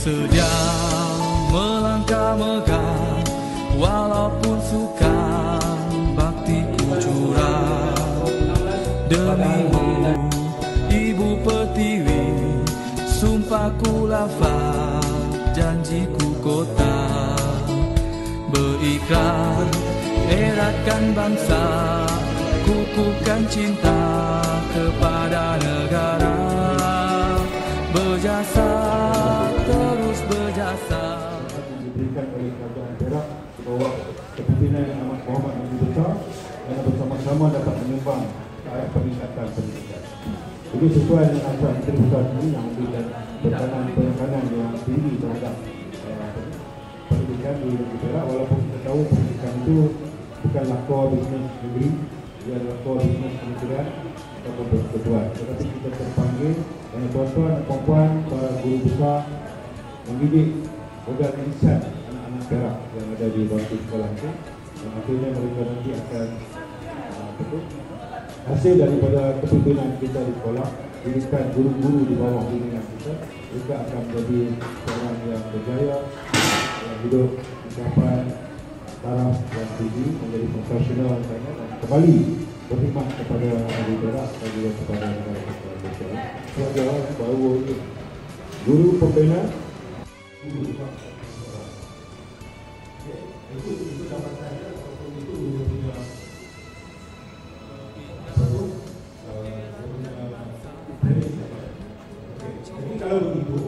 Sedia melangkah megah, walaupun sukar baktiku curah. Demimu Ibu Pertiwi, sumpahku lafaz, janjiku kota. Berikrar eratkan bangsa, kukuhkan cinta kepada negara. Berjasa, terus berjasa. Diberikan oleh Kerajaan Perak bawah kepimpinan Yang Amat Berhormat Menteri Besar yang bersama-sama dapat menyumbang ke arah peningkatan pendidikan. Jadi sesuai dengan asas Menteri Besar ini yang memberikan penekanan yang tinggi terhadap pendidikan di negeri Perak, walaupun kita tahu pendidikan itu bukanlah core bisnes negeri, ia adalah core bisnes kementerian ataupun persekutuan. Tetapi kita terpanggil dan tuan-tuan dan puan-puan, para guru besar mendidik modal insan anak-anak Perak yang ada di bangku sekolah itu, dan akhirnya mereka nanti akan hasil daripada kepimpinan kita di sekolah, didikan guru-guru di bawah bimbingan kita, mereka akan menjadi orang yang berjaya, yang hidup mencapai taraf yang tinggi, menjadi profesional dan kembali berkhidmat kepada negeri Perak dan juga kepada negara Malaysia. Pelajaran baru ini, guru pembina, itu dapat saya ataupun itu punya jadi kalau begitu,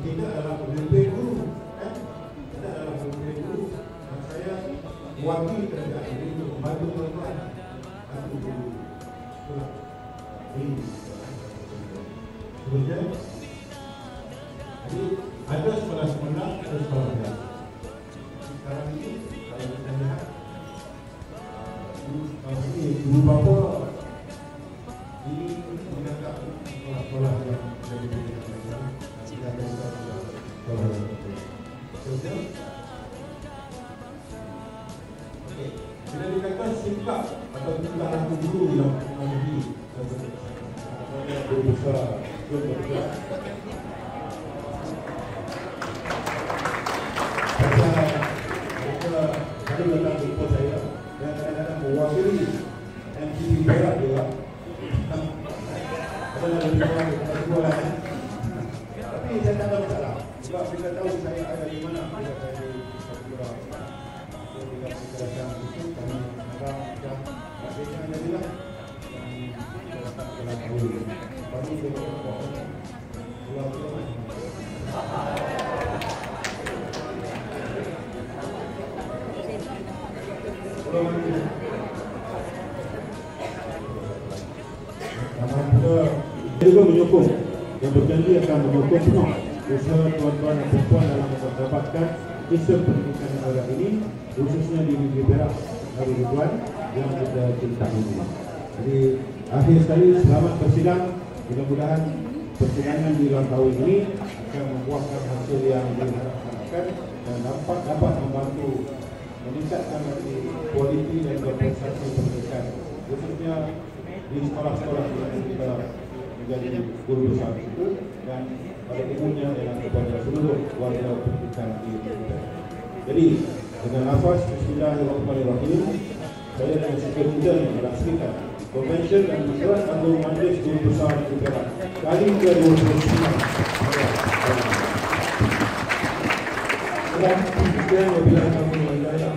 kita adalah pemimpin guru, kita adalah pemimpin guru, dan saya mewakili kerajaan ini untuk membantu tuan-tuan untuk guru. Kemudian, jadi ada sekolah-sekolah, ada sekolah rendah. Sekarang ini kalau kita lihat, guru bapa ini menganggap sekolah-sekolah yang jadi pendidikan tidak ada sekolah rendah. Kemudian, bila dikatakan sikap atau tingkah laku guru yang menjadi guru besar, guru besar. Saya datang jumpa saya dan kadang-kadang mewakili MCP Perak juga. Ada lebih kurang sekolah. Tapi saya tak ada masalah. Sebab mereka tahu saya ada di mana. Bila saya di Sakura, saya tidak di kerajaan itu, kami sekarang dah tak bisa jadilah. Dan kita tak telah tahu. Baru kita berkata, pulang-pulang. Saya juga menyokong dan berjanji akan menyokong penuh usaha tuan-tuan dan puan dalam mendapatkan sistem pendidikan negara ini, khususnya di negeri Perak dari Ridwan yang kita cintai ini. Jadi akhir sekali selamat bersidang. Mudah-mudahan persidangan di dalam tahun ini akan membuahkan hasil yang diharapkan dan dapat membantu meningkatkan kualiti dan prestasi pendidikan, khususnya di sekolah-sekolah yang kita menjadi guru besar itu, dan pada umumnya adalah kepada seluruh warga pendidikan di Indonesia. Jadi dengan lafaz Bismillahirrahmanirrahim, saya dan sekalian melaksanakan Konvensyen dan Mesyuarat Agung Majlis Guru Besar di Perak kali ke-29. Dan sekian wabillahi taufiq wal hidayah.